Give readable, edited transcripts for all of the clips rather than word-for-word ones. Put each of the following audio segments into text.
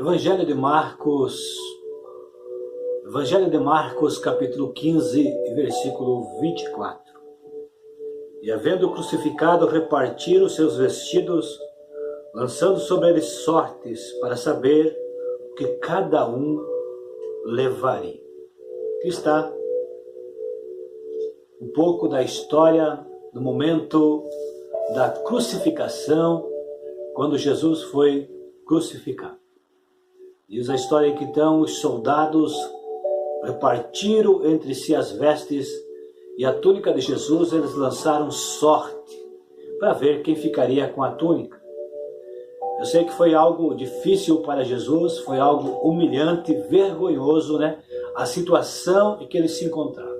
Evangelho de Marcos, capítulo 15, versículo 24. E havendo crucificado, repartiram seus vestidos, lançando sobre eles sortes, para saber o que cada um levaria. Aqui está um pouco da história do momento da crucificação, quando Jesus foi crucificado. Diz a história que então os soldados repartiram entre si as vestes e a túnica de Jesus. Eles lançaram sorte para ver quem ficaria com a túnica. Eu sei que foi algo difícil para Jesus, foi algo humilhante, vergonhoso, a situação em que ele se encontrava.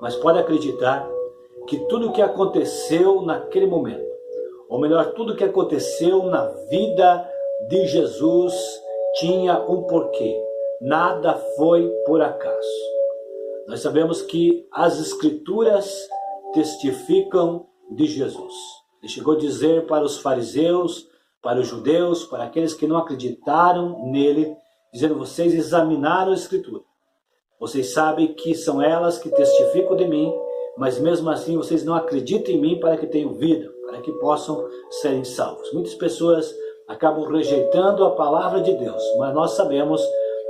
Mas pode acreditar que tudo o que aconteceu naquele momento, ou melhor, tudo o que aconteceu na vida de Jesus tinha um porquê. Nada foi por acaso. Nós sabemos que as Escrituras testificam de Jesus. Ele chegou a dizer para os fariseus, para os judeus, para aqueles que não acreditaram nele, dizendo: vocês examinaram a Escritura. Vocês sabem que são elas que testificam de mim, mas mesmo assim vocês não acreditam em mim para que tenham vida, para que possam serem salvos. Muitas pessoas acabam rejeitando a palavra de Deus, mas nós sabemos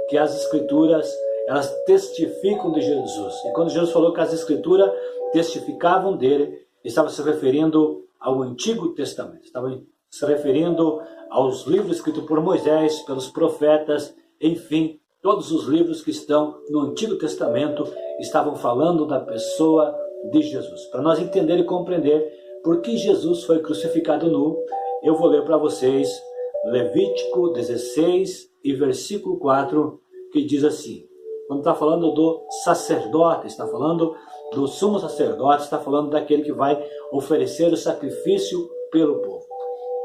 que as Escrituras, elas testificam de Jesus. E quando Jesus falou que as Escrituras testificavam dele, estava se referindo ao Antigo Testamento, estava se referindo aos livros escritos por Moisés, pelos profetas, enfim, todos os livros que estão no Antigo Testamento estavam falando da pessoa de Jesus. Para nós entender e compreender por que Jesus foi crucificado nu, eu vou ler para vocês Levítico 16 e versículo 4, que diz assim, quando está falando do sacerdote, está falando do sumo sacerdote, está falando daquele que vai oferecer o sacrifício pelo povo.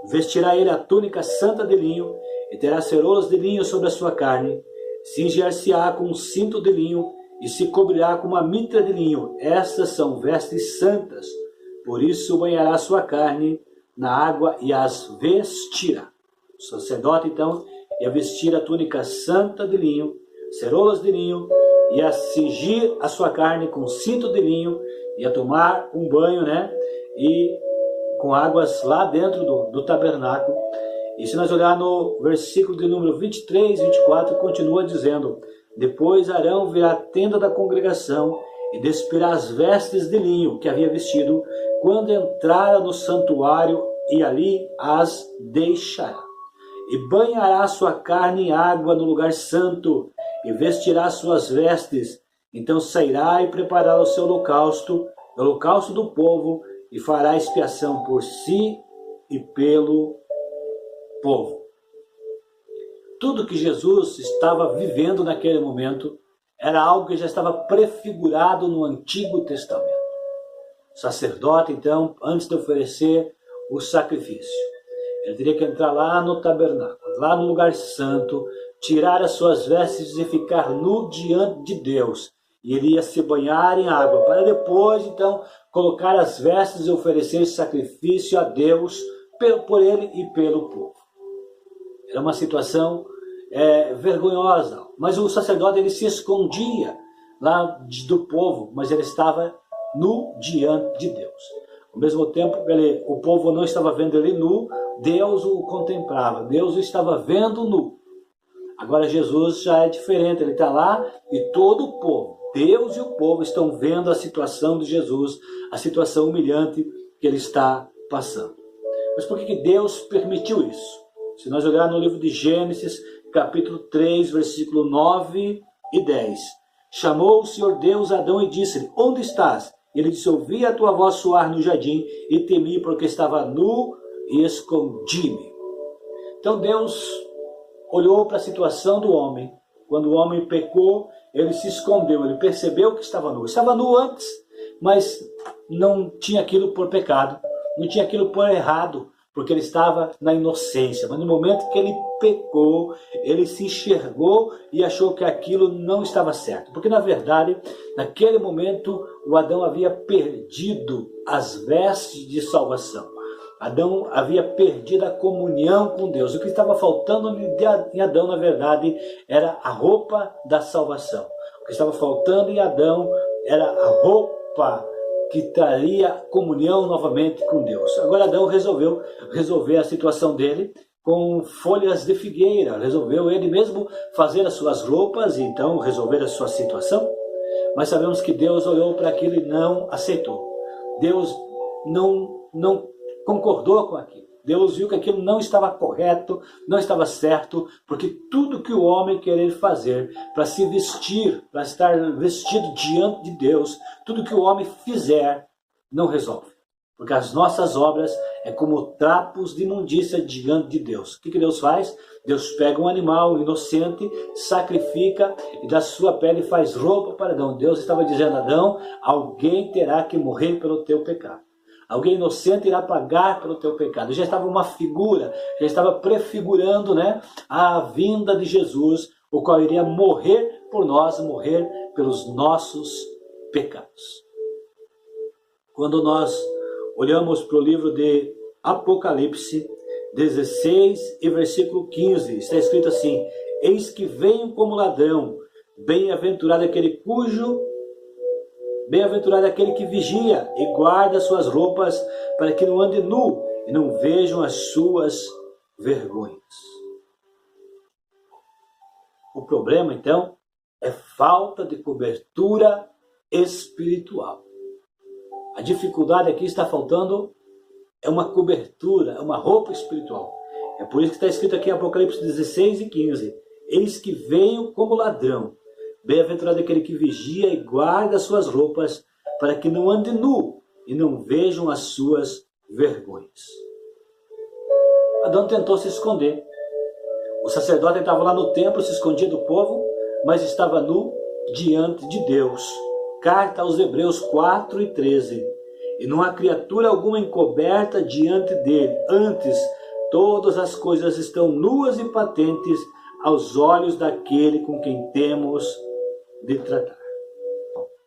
Vestirá ele a túnica santa de linho, e terá ceroulas de linho sobre a sua carne, cingir-se-á com um cinto de linho, e se cobrirá com uma mitra de linho. Estas são vestes santas, por isso banhará a sua carne na água e as vestirá. O sacerdote, então, ia vestir a túnica santa de linho, ceroulas de linho, ia cingir a sua carne com cinto de linho, ia tomar um banho, e com águas lá dentro do tabernáculo. E se nós olhar no versículo de número 23 e 24, continua dizendo: depois Arão virá à tenda da congregação e despirá as vestes de linho que havia vestido quando entrara no santuário, e ali as deixará. E banhará sua carne em água no lugar santo, e vestirá suas vestes. Então sairá e preparará o seu holocausto, o holocausto do povo, e fará expiação por si e pelo povo. Tudo que Jesus estava vivendo naquele momento era algo que já estava prefigurado no Antigo Testamento. O sacerdote, então, antes de oferecer o sacrifício, ele teria que entrar lá no tabernáculo, lá no lugar santo, tirar as suas vestes e ficar nu diante de Deus. E ele ia se banhar em água, para depois, então, colocar as vestes e oferecer sacrifício a Deus por ele e pelo povo. Era uma situação vergonhosa, mas o sacerdote ele se escondia lá do povo, mas ele estava nu diante de Deus. Ao mesmo tempo, o povo não estava vendo ele nu, Deus o contemplava, Deus o estava vendo nu. Agora Jesus já é diferente, ele está lá e todo o povo, Deus e o povo estão vendo a situação de Jesus, a situação humilhante que ele está passando. Mas por que Deus permitiu isso? Se nós olharmos no livro de Gênesis, capítulo 3, versículo 9 e 10. Chamou o Senhor Deus a Adão e disse-lhe: onde estás? Ele disse: ouvi a tua voz soar no jardim e temi porque estava nu e escondi-me. Então Deus olhou para a situação do homem. Quando o homem pecou, ele se escondeu, ele percebeu que estava nu. Estava nu antes, mas não tinha aquilo por pecado, não tinha aquilo por errado, porque ele estava na inocência. Mas no momento que ele pecou, ele se enxergou e achou que aquilo não estava certo. Porque na verdade, naquele momento, o Adão havia perdido as vestes de salvação. Adão havia perdido a comunhão com Deus. O que estava faltando em Adão, na verdade, era a roupa da salvação. O que estava faltando em Adão era a roupa que traria comunhão novamente com Deus. Agora Adão resolveu resolver a situação dele com folhas de figueira. Resolveu ele mesmo fazer as suas roupas e então resolver a sua situação. Mas sabemos que Deus olhou para aquilo e não aceitou. Deus não concordou com aquilo. Deus viu que aquilo não estava correto, não estava certo, porque tudo que o homem querer fazer para se vestir, para estar vestido diante de Deus, tudo que o homem fizer, não resolve. Porque as nossas obras é como trapos de imundícia diante de Deus. O que Deus faz? Deus pega um animal inocente, sacrifica e da sua pele faz roupa para Adão. Deus estava dizendo a Adão, alguém terá que morrer pelo teu pecado. Alguém inocente irá pagar pelo teu pecado. Já estava uma figura, já estava prefigurando, né, a vinda de Jesus, o qual iria morrer por nós, morrer pelos nossos pecados. Quando nós olhamos para o livro de Apocalipse 16 e versículo 15, está escrito assim: eis que venho como ladrão, bem-aventurado aquele que vigia e guarda suas roupas, para que não ande nu e não vejam as suas vergonhas. O problema, então, é falta de cobertura espiritual. A dificuldade aqui está faltando é uma cobertura, é uma roupa espiritual. É por isso que está escrito aqui em Apocalipse 16 e 15. Eis que venho como ladrão. Bem-aventurado aquele que vigia e guarda suas roupas, para que não ande nu e não vejam as suas vergonhas. Adão tentou se esconder. O sacerdote estava lá no templo, se escondia do povo, mas estava nu diante de Deus. Carta aos Hebreus 4 e 13. E não há criatura alguma encoberta diante dele. Antes, todas as coisas estão nuas e patentes aos olhos daquele com quem temos de tratar.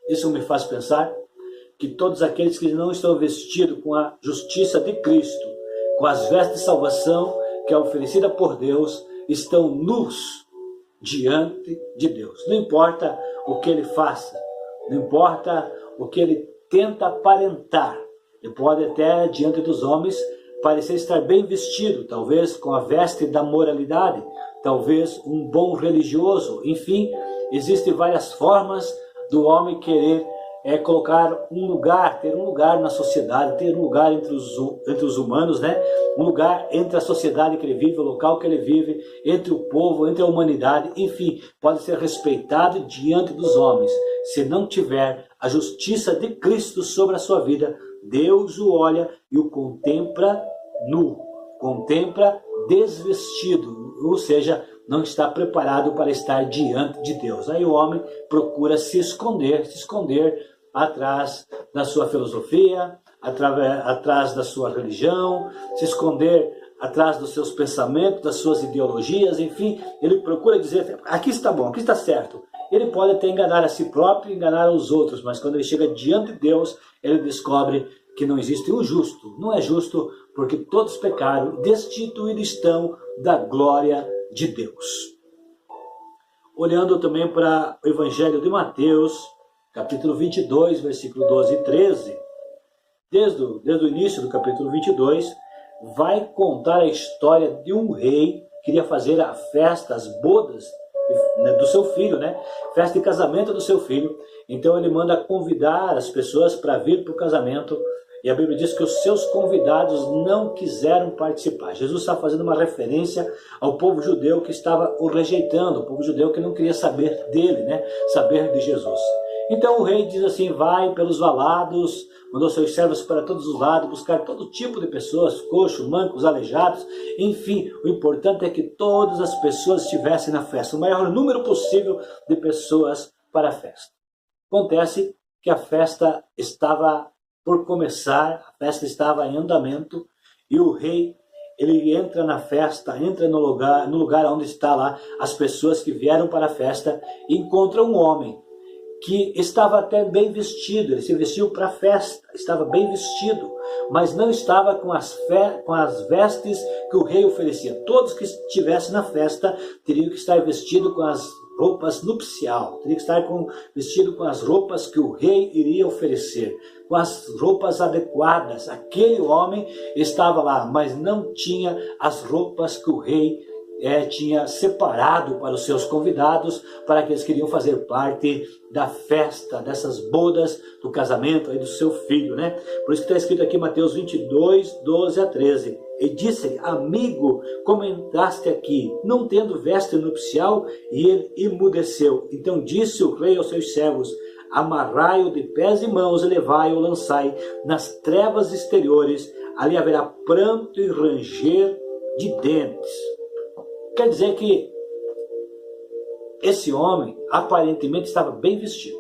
Isso me faz pensar que todos aqueles que não estão vestidos com a justiça de Cristo, com as vestes de salvação que é oferecida por Deus, estão nus diante de Deus. Não importa o que ele faça, não importa o que ele tenta aparentar. Ele pode até, diante dos homens, parecer estar bem vestido, talvez com a veste da moralidade, talvez um bom religioso. Enfim, existem várias formas do homem querer colocar um lugar, ter um lugar na sociedade, ter um lugar entre os humanos, né? Um lugar entre a sociedade que ele vive, o local que ele vive, entre o povo, entre a humanidade. Enfim, pode ser respeitado diante dos homens. Se não tiver a justiça de Cristo sobre a sua vida, Deus o olha e o contempla nu, contempla desvestido, ou seja, não está preparado para estar diante de Deus. Aí o homem procura se esconder atrás da sua filosofia, atrás da sua religião, se esconder atrás dos seus pensamentos, das suas ideologias, enfim, ele procura dizer, aqui está bom, aqui está certo. Ele pode até enganar a si próprio e enganar os outros, mas quando ele chega diante de Deus, ele descobre que não existe um justo. Não é justo porque todos pecaram, destituídos estão da glória de Deus. Olhando também para o Evangelho de Mateus, capítulo 22, versículo 12 e 13, desde o início do capítulo 22, vai contar a história de um rei que queria fazer a festa, as bodas do seu filho, né? Festa de casamento do seu filho. Então ele manda convidar as pessoas para vir para o casamento, e a Bíblia diz que os seus convidados não quiseram participar. Jesus está fazendo uma referência ao povo judeu que estava o rejeitando, o povo judeu que não queria saber dele, né? Saber de Jesus. Então o rei diz assim, vai pelos valados, mandou seus servos para todos os lados, buscar todo tipo de pessoas, coxos, mancos, aleijados, enfim, o importante é que todas as pessoas estivessem na festa, o maior número possível de pessoas para a festa. Acontece que a festa estava por começar, a festa estava em andamento, e o rei, ele entra na festa, entra no lugar onde está lá as pessoas que vieram para a festa, e encontra um homem que estava até bem vestido, ele se vestiu para a festa, estava bem vestido, mas não estava com as vestes que o rei oferecia. Todos que estivessem na festa teriam que estar vestidos com as roupas nupcial, teria que estar vestido com as roupas que o rei iria oferecer, com as roupas adequadas. Aquele homem estava lá, mas não tinha as roupas que o rei tinha separado para os seus convidados, para que eles queriam fazer parte da festa, dessas bodas, do casamento aí do seu filho, né? Por isso que está escrito aqui Mateus 22, 12 a 13. E disse: amigo, como entraste aqui, não tendo veste nupcial? E ele emudeceu. Então disse o rei aos seus servos: amarrai-o de pés e mãos e levai-o, lançai nas trevas exteriores, ali haverá pranto e ranger de dentes. Quer dizer que esse homem aparentemente estava bem vestido,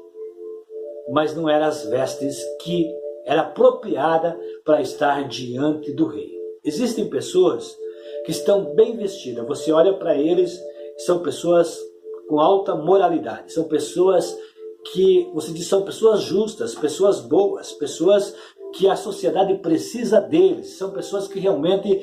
mas não eram as vestes que era apropriada para estar diante do rei. Existem pessoas que estão bem vestidas, você olha para eles, são pessoas com alta moralidade, são pessoas que, você diz, são pessoas justas, pessoas boas, pessoas que a sociedade precisa deles, são pessoas que realmente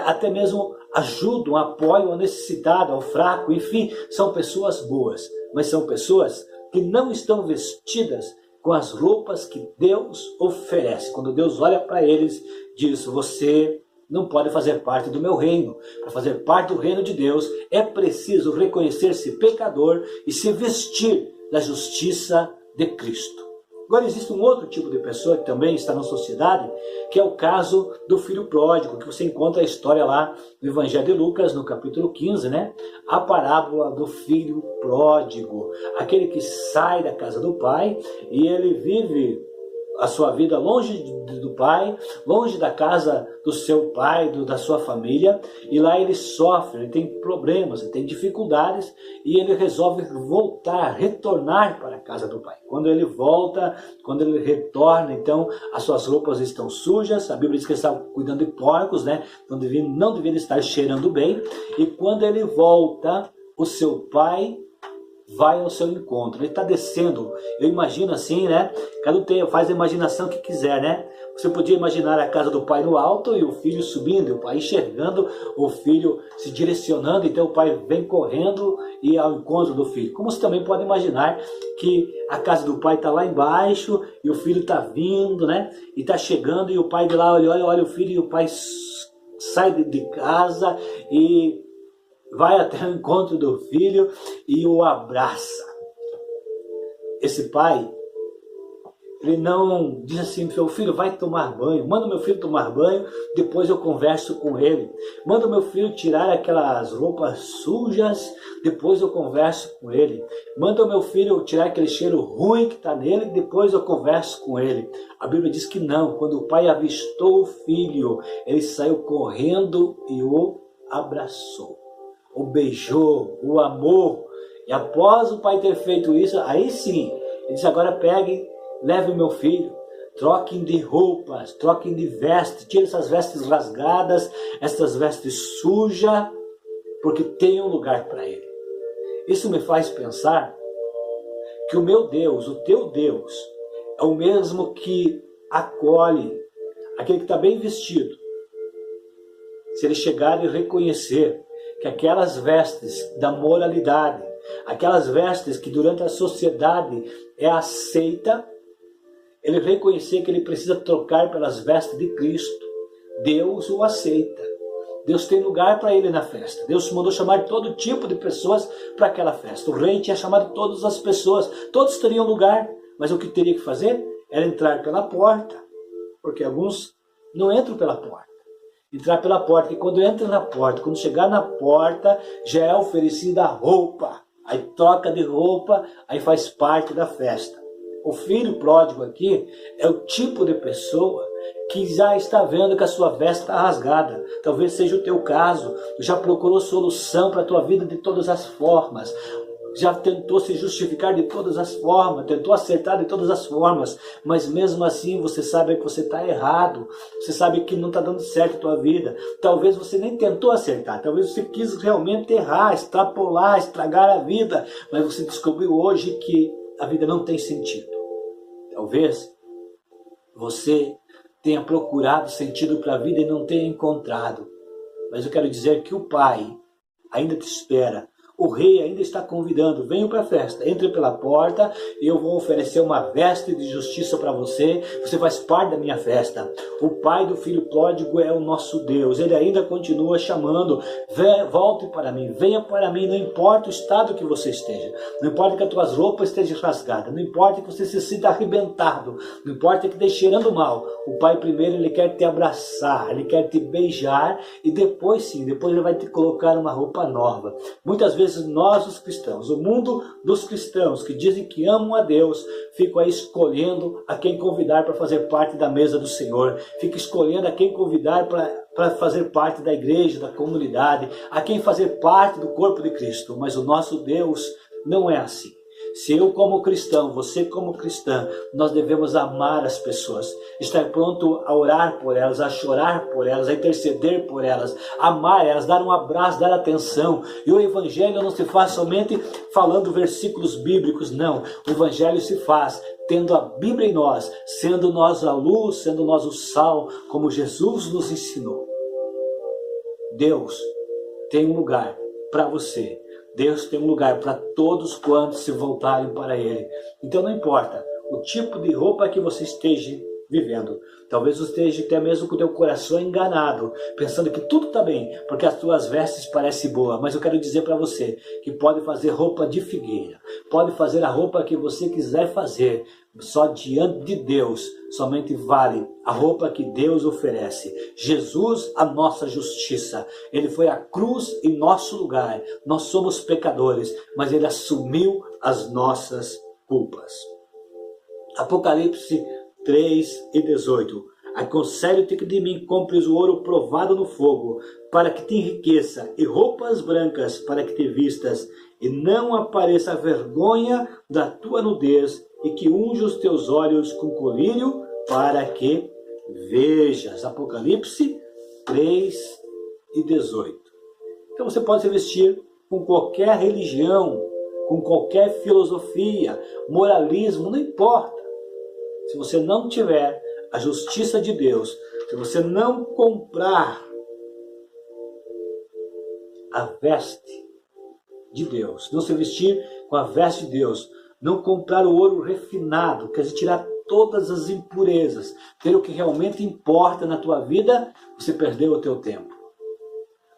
até mesmo ajudam, apoiam o necessitado, ao fraco, enfim, são pessoas boas, mas são pessoas que não estão vestidas com as roupas que Deus oferece. Quando Deus olha para eles, diz: você não pode fazer parte do meu reino. Para fazer parte do reino de Deus, é preciso reconhecer-se pecador e se vestir da justiça de Cristo. Agora existe um outro tipo de pessoa que também está na sociedade, que é o caso do filho pródigo, que você encontra a história lá no Evangelho de Lucas, no capítulo 15, né? A parábola do filho pródigo, aquele que sai da casa do pai e ele vive a sua vida longe do pai, longe da casa do seu pai, da sua família, e lá ele sofre, ele tem problemas, ele tem dificuldades, e ele resolve voltar, retornar para a casa do pai. Quando ele volta, quando ele retorna, então as suas roupas estão sujas, a Bíblia diz que ele estava cuidando de porcos, né? Não devia estar cheirando bem, e quando ele volta, o seu pai vai ao seu encontro, ele está descendo. Eu imagino assim, né? Cada um faz a imaginação que quiser, né? Você podia imaginar a casa do pai no alto e o filho subindo, e o pai enxergando o filho se direcionando, então o pai vem correndo e ao encontro do filho. Como você também pode imaginar que a casa do pai está lá embaixo e o filho está vindo, né? E está chegando e o pai de lá olha o filho, e o pai sai de casa e vai até o encontro do filho e o abraça. Esse pai, ele não diz assim: meu filho, vai tomar banho, manda meu filho tomar banho, depois eu converso com ele. Manda meu filho tirar aquelas roupas sujas, depois eu converso com ele. Manda meu filho tirar aquele cheiro ruim que está nele, depois eu converso com ele. A Bíblia diz que não. Quando o pai avistou o filho, ele saiu correndo e o abraçou, o beijou, o amou. E após o pai ter feito isso, aí sim, ele disse: agora pegue, leve o meu filho, troquem de roupas, troquem de vestes, tire essas vestes rasgadas, essas vestes sujas, porque tem um lugar para ele. Isso me faz pensar que o meu Deus, o teu Deus, é o mesmo que acolhe aquele que está bem vestido. Se ele chegar e reconhecer que aquelas vestes da moralidade, aquelas vestes que durante a sociedade é aceita, ele reconhecer que ele precisa trocar pelas vestes de Cristo, Deus o aceita. Deus tem lugar para ele na festa. Deus mandou chamar todo tipo de pessoas para aquela festa. O rei tinha chamado todas as pessoas, todos teriam lugar, mas o que teria que fazer era entrar pela porta, porque alguns não entram pela porta. Entrar pela porta, e quando entra na porta, quando chegar na porta, já é oferecida a roupa. Aí troca de roupa, aí faz parte da festa. O filho pródigo aqui é o tipo de pessoa que já está vendo que a sua veste está rasgada. Talvez seja o teu caso, já procurou solução para a tua vida de todas as formas. Já tentou se justificar de todas as formas, tentou acertar de todas as formas, mas mesmo assim você sabe que você está errado, você sabe que não está dando certo a tua vida. Talvez você nem tentou acertar, talvez você quis realmente errar, extrapolar, estragar a vida, mas você descobriu hoje que a vida não tem sentido. Talvez você tenha procurado sentido para a vida e não tenha encontrado. Mas eu quero dizer que o Pai ainda te espera. O rei ainda está convidando, venham para a festa, entre pela porta e eu vou oferecer uma veste de justiça para você, você faz parte da minha festa. O pai do filho pródigo é o nosso Deus, ele ainda continua chamando, volte para mim, venha para mim, não importa o estado que você esteja, não importa que as tuas roupas estejam rasgadas, não importa que você se sinta arrebentado, não importa que esteja cheirando mal, o pai primeiro ele quer te abraçar, ele quer te beijar e depois sim, depois ele vai te colocar uma roupa nova. Muitas vezes nós os cristãos, o mundo dos cristãos que dizem que amam a Deus, ficam aí escolhendo a quem convidar para fazer parte da mesa do Senhor, fica escolhendo a quem convidar para fazer parte da igreja, da comunidade, a quem fazer parte do corpo de Cristo, mas o nosso Deus não é assim. Se eu como cristão, você como cristã, nós devemos amar as pessoas, estar pronto a orar por elas, a chorar por elas, a interceder por elas, amar elas, dar um abraço, dar atenção. E o evangelho não se faz somente falando versículos bíblicos, não. O evangelho se faz tendo a Bíblia em nós, sendo nós a luz, sendo nós o sal, como Jesus nos ensinou. Deus tem um lugar para você. Deus tem um lugar para todos quantos se voltarem para Ele. Então não importa o tipo de roupa que você esteja vivendo. Talvez você esteja até mesmo com o teu coração enganado, pensando que tudo está bem, porque as tuas vestes parecem boas. Mas eu quero dizer para você que pode fazer roupa de figueira. Pode fazer a roupa que você quiser fazer. Só diante de Deus somente vale a roupa que Deus oferece. Jesus, a nossa justiça. Ele foi à cruz em nosso lugar. Nós somos pecadores, mas Ele assumiu as nossas culpas. Apocalipse 3:18. Aconselho-te que de mim compres o ouro provado no fogo, para que te enriqueça, e roupas brancas para que te vistas, e não apareça a vergonha da tua nudez, e que unja os teus olhos com colírio, para que vejas. Apocalipse 3:18. Então você pode se vestir com qualquer religião, com qualquer filosofia, moralismo, não importa. Se você não tiver a justiça de Deus, se você não comprar a veste de Deus, não se vestir com a veste de Deus, não comprar o ouro refinado, quer dizer, tirar todas as impurezas, ter o que realmente importa na tua vida, você perdeu o teu tempo.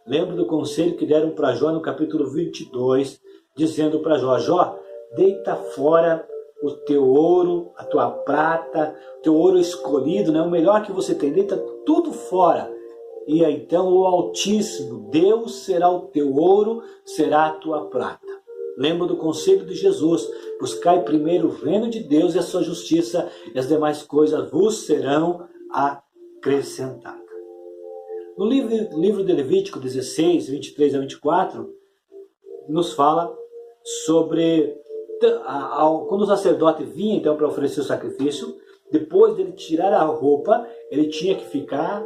Lembra do conselho que deram para Jó no capítulo 22, dizendo para Jó, Jó, deita fora o teu ouro, a tua prata, o teu ouro escolhido, né? O melhor que você tem, deita tudo fora. E aí, então o Altíssimo, Deus será o teu ouro, será a tua prata. Lembra do conselho de Jesus, buscai primeiro o reino de Deus e a sua justiça, e as demais coisas vos serão acrescentadas. No livro de Levítico 16, 23 a 24, nos fala sobre quando o sacerdote vinha então para oferecer o sacrifício, depois dele tirar a roupa, ele tinha que ficar,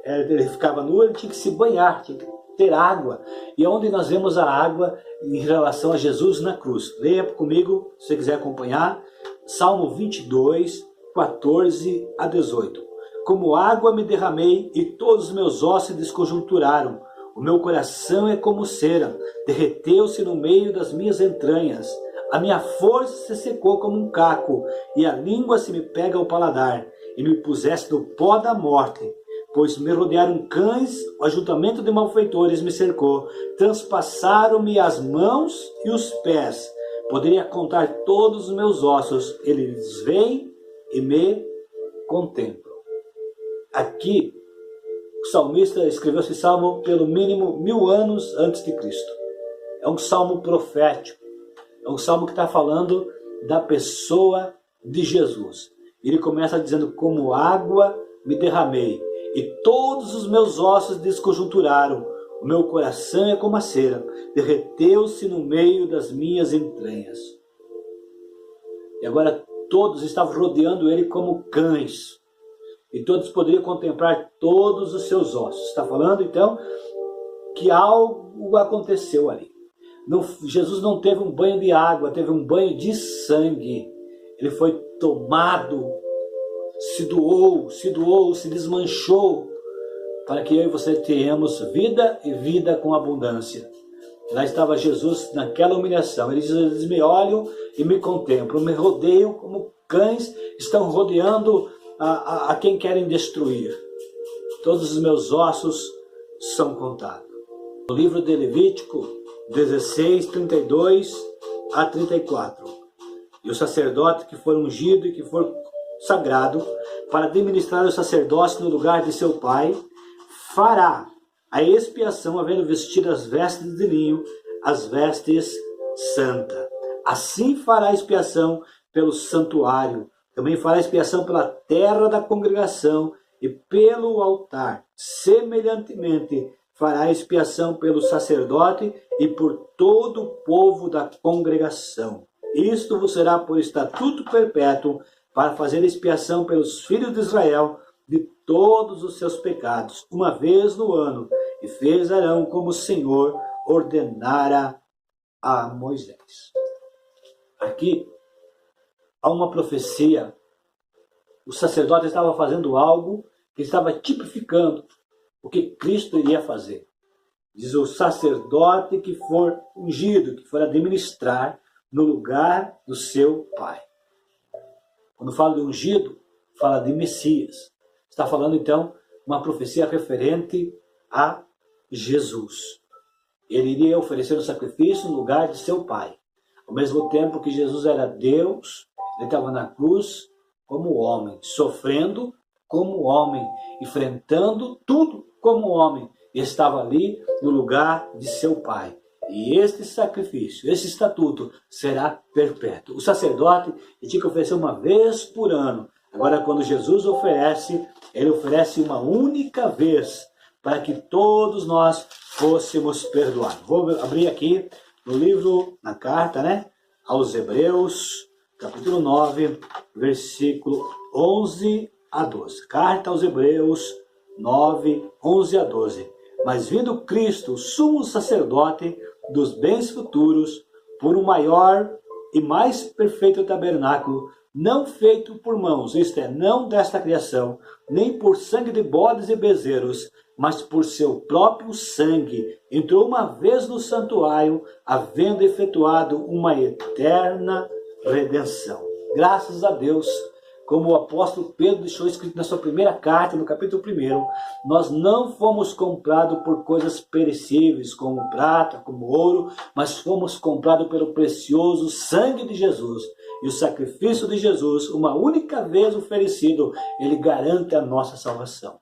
ele ficava nu, ele tinha que se banhar, tinha que ter água. E onde nós vemos a água em relação a Jesus na cruz? Leia comigo, se você quiser acompanhar, Salmo 22, 14 a 18. Como água me derramei e todos os meus ossos se desconjunturaram. O meu coração é como cera, derreteu-se no meio das minhas entranhas. A minha força se secou como um caco, e a língua se me pega ao paladar, e me puseste no pó da morte. Pois me rodearam cães, o ajuntamento de malfeitores me cercou, transpassaram-me as mãos e os pés. Poderia contar todos os meus ossos, eles vêm e me contemplam. Aqui, o salmista escreveu esse salmo pelo mínimo 1000 anos antes de Cristo. É um salmo profético. É um salmo que está falando da pessoa de Jesus. Ele começa dizendo, como água me derramei, e todos os meus ossos desconjunturaram. O meu coração é como a cera, derreteu-se no meio das minhas entranhas. E agora todos estavam rodeando ele como cães. E todos poderiam contemplar todos os seus ossos. Está falando então que algo aconteceu ali. Jesus não teve um banho de água, teve um banho de sangue. Ele foi tomado, se doou, se desmanchou, para que eu e você tenhamos vida e vida com abundância. Lá estava Jesus naquela humilhação. Ele diz: eles me olham e me contemplam, me rodeiam como cães estão rodeando a quem querem destruir. Todos os meus ossos são contados. No livro de Levítico 16, 32 a 34. E o sacerdote que for ungido e que for sagrado para administrar o sacerdócio no lugar de seu pai, fará a expiação, havendo vestido as vestes de linho, as vestes santas. Assim fará expiação pelo santuário, também fará expiação pela terra da congregação e pelo altar. Semelhantemente, fará expiação pelo sacerdote e por todo o povo da congregação. Isto vos será por estatuto perpétuo, para fazer expiação pelos filhos de Israel de todos os seus pecados, uma vez no ano, e fez Arão como o Senhor ordenara a Moisés. Aqui há uma profecia. O sacerdote estava fazendo algo que estava tipificando o que Cristo iria fazer. Diz: o sacerdote que for ungido, que for administrar no lugar do seu pai. Quando fala de ungido, fala de Messias. Está falando então uma profecia referente a Jesus. Ele iria oferecer um sacrifício no lugar de seu pai. Ao mesmo tempo que Jesus era Deus, ele estava na cruz como homem, sofrendo como homem, enfrentando tudo como homem. E estava ali no lugar de seu pai. E este sacrifício, esse estatuto, será perpétuo. O sacerdote tinha que oferecer uma vez por ano. Agora, quando Jesus oferece, ele oferece uma única vez, para que todos nós fôssemos perdoados. Vou abrir aqui no livro, na carta, aos Hebreus, capítulo 9, versículo 11 a 12. Carta aos Hebreus 9, 11 a 12. Mas vindo Cristo, sumo sacerdote dos bens futuros, por um maior e mais perfeito tabernáculo, não feito por mãos, isto é, não desta criação, nem por sangue de bodes e bezerros, mas por seu próprio sangue, entrou uma vez no santuário, havendo efetuado uma eterna redenção. Graças a Deus, como o apóstolo Pedro deixou escrito na sua primeira carta, no capítulo 1, nós não fomos comprados por coisas perecíveis, como prata, como ouro, mas fomos comprados pelo precioso sangue de Jesus. E o sacrifício de Jesus, uma única vez oferecido, ele garante a nossa salvação.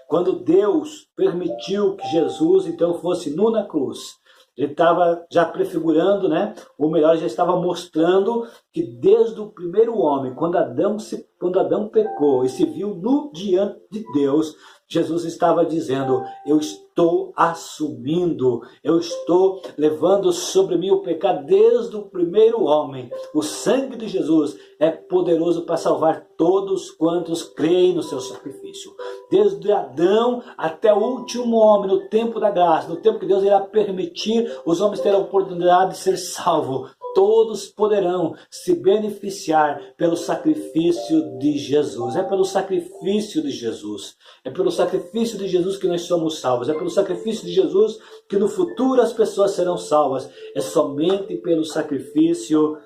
Quando Deus permitiu que Jesus então fosse nu na cruz, ele estava já prefigurando, ou melhor, já estava mostrando que desde o primeiro homem, quando Adão pecou e se viu nu diante de Deus, Jesus estava dizendo: eu estou assumindo, eu estou levando sobre mim o pecado desde o primeiro homem. O sangue de Jesus é poderoso para salvar todos quantos creem no seu sacrifício. Desde Adão até o último homem, no tempo da graça, no tempo que Deus irá permitir os homens terem a oportunidade de ser salvos. Todos poderão se beneficiar pelo sacrifício de Jesus. É pelo sacrifício de Jesus. É pelo sacrifício de Jesus que nós somos salvos. É pelo sacrifício de Jesus que no futuro as pessoas serão salvas. É somente pelo sacrifício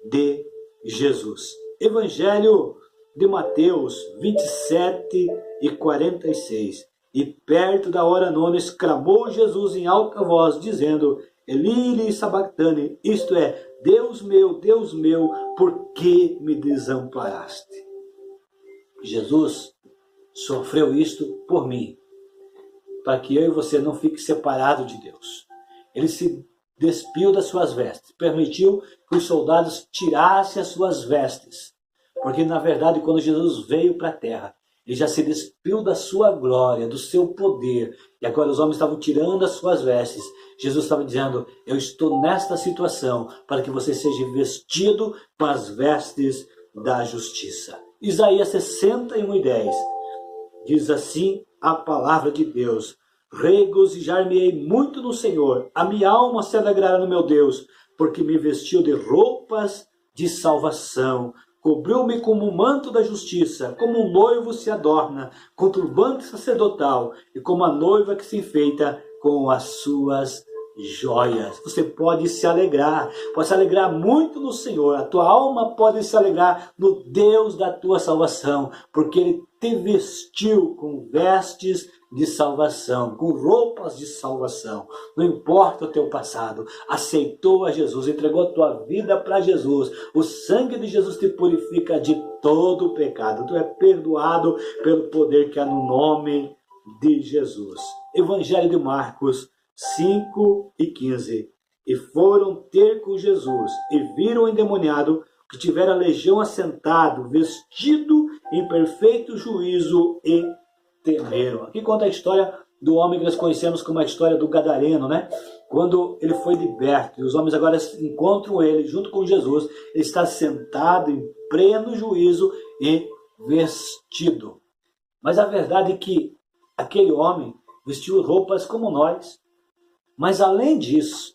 de Jesus. Evangelho de Mateus 27 e 46. E perto da hora nona exclamou Jesus em alta voz, dizendo: Eli sabactani, isto é, Deus meu, por que me desamparaste? Jesus sofreu isto por mim, para que eu e você não fique separado de Deus. Ele se despiu das suas vestes, permitiu que os soldados tirassem as suas vestes, porque na verdade quando Jesus veio para a terra, ele já se despiu da sua glória, do seu poder. E agora os homens estavam tirando as suas vestes. Jesus estava dizendo: eu estou nesta situação para que você seja vestido com as vestes da justiça. Isaías 61:10 diz assim a palavra de Deus: Regozijar-me-ei muito no Senhor, a minha alma se alegrará no meu Deus, porque me vestiu de roupas de salvação, cobriu-me como um manto da justiça, como um noivo se adorna com turbante sacerdotal, e como a noiva que se enfeita com as suas joias. Você pode se alegrar muito no Senhor. A tua alma pode se alegrar no Deus da tua salvação, porque Ele te vestiu com vestes de salvação, com roupas de salvação. Não importa o teu passado, aceitou a Jesus, entregou a tua vida para Jesus. O sangue de Jesus te purifica de todo o pecado. Tu é perdoado pelo poder que há no nome de Jesus. Evangelho de Marcos 5:15. E foram ter com Jesus, e viram o endemoniado que tivera a legião assentado, vestido em perfeito juízo, e temeram. Aqui conta a história do homem que nós conhecemos como a história do Gadareno, né? Quando ele foi liberto, e os homens agora encontram ele junto com Jesus, ele está sentado em pleno juízo e vestido. Mas a verdade é que aquele homem vestiu roupas como nós. Mas além disso,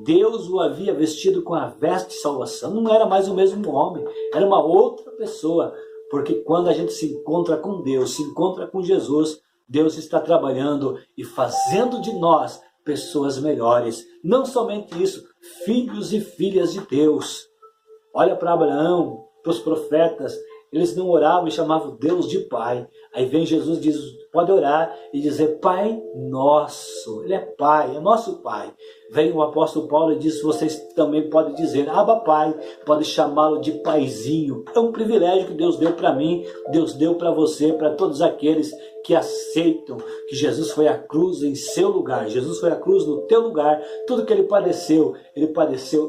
Deus o havia vestido com a veste de salvação. Não era mais o mesmo homem, era uma outra pessoa. Porque quando a gente se encontra com Deus, se encontra com Jesus, Deus está trabalhando e fazendo de nós pessoas melhores. Não somente isso, filhos e filhas de Deus. Olha para Abraão, para os profetas. Eles não oravam e chamavam Deus de Pai. Aí vem Jesus e diz, pode orar e dizer Pai Nosso. Ele é Pai, é nosso Pai. Vem o apóstolo Paulo e diz, vocês também podem dizer Abba Pai, pode chamá-lo de Paizinho. É um privilégio que Deus deu para mim, Deus deu para você, para todos aqueles que aceitam que Jesus foi à cruz em seu lugar. Jesus foi à cruz no teu lugar. Tudo que ele padeceu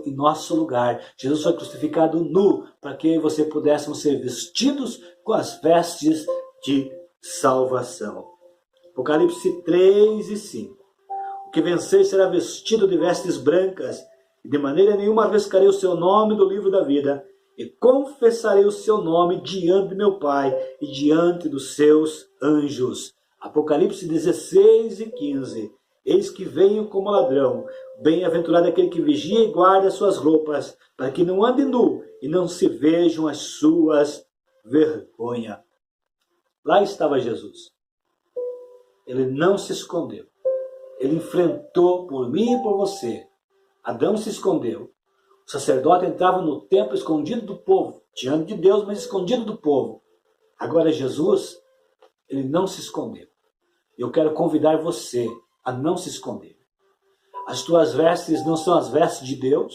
em nosso lugar. Jesus foi crucificado nu, para que você pudéssemos ser vestidos com as vestes de salvação. Apocalipse 3:5. O que vencer será vestido de vestes brancas, e de maneira nenhuma arriscarei o seu nome do livro da vida, e confessarei o seu nome diante de meu Pai e diante dos seus anjos. Apocalipse 16:15. Eis que venho como ladrão. Bem-aventurado aquele que vigia e guarda as suas roupas, para que não ande nu e não se vejam as suas vergonhas. Lá estava Jesus. Ele não se escondeu. Ele enfrentou por mim e por você. Adão se escondeu. O sacerdote entrava no templo escondido do povo, diante de Deus, mas escondido do povo. Agora Jesus, ele não se escondeu. Eu quero convidar você a não se esconder. As tuas vestes não são as vestes de Deus.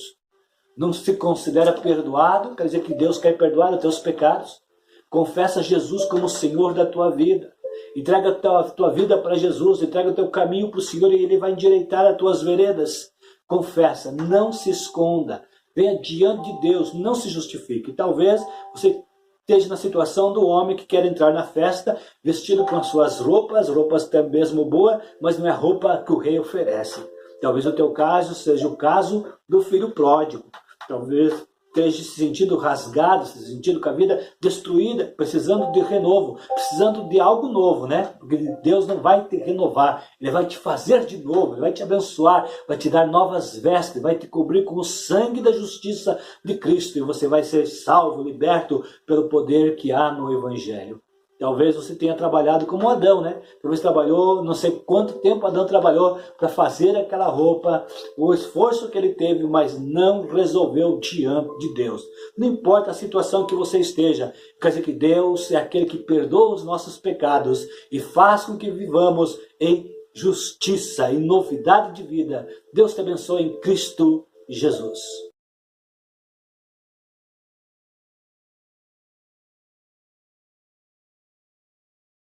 Não se considera perdoado, quer dizer que Deus quer perdoar os teus pecados. Confessa Jesus como o Senhor da tua vida. Entrega a tua vida para Jesus, entrega o teu caminho para o Senhor e Ele vai endireitar as tuas veredas. Confessa, não se esconda. Venha diante de Deus, não se justifique. Talvez você esteja na situação do homem que quer entrar na festa vestido com as suas roupas até mesmo boa, mas não é a roupa que o rei oferece. Talvez o teu caso seja o caso do filho pródigo. Talvez esteja se sentindo rasgado, se sentindo com a vida destruída, precisando de renovo, precisando de algo novo, né? Porque Deus não vai te renovar, Ele vai te fazer de novo, Ele vai te abençoar, vai te dar novas vestes, vai te cobrir com o sangue da justiça de Cristo e você vai ser salvo, liberto pelo poder que há no Evangelho. Talvez você tenha trabalhado como Adão, né? Talvez trabalhou, não sei quanto tempo Adão trabalhou para fazer aquela roupa, o esforço que ele teve, mas não resolveu diante de Deus. Não importa a situação que você esteja, quer dizer que Deus é aquele que perdoa os nossos pecados e faz com que vivamos em justiça, em novidade de vida. Deus te abençoe em Cristo Jesus.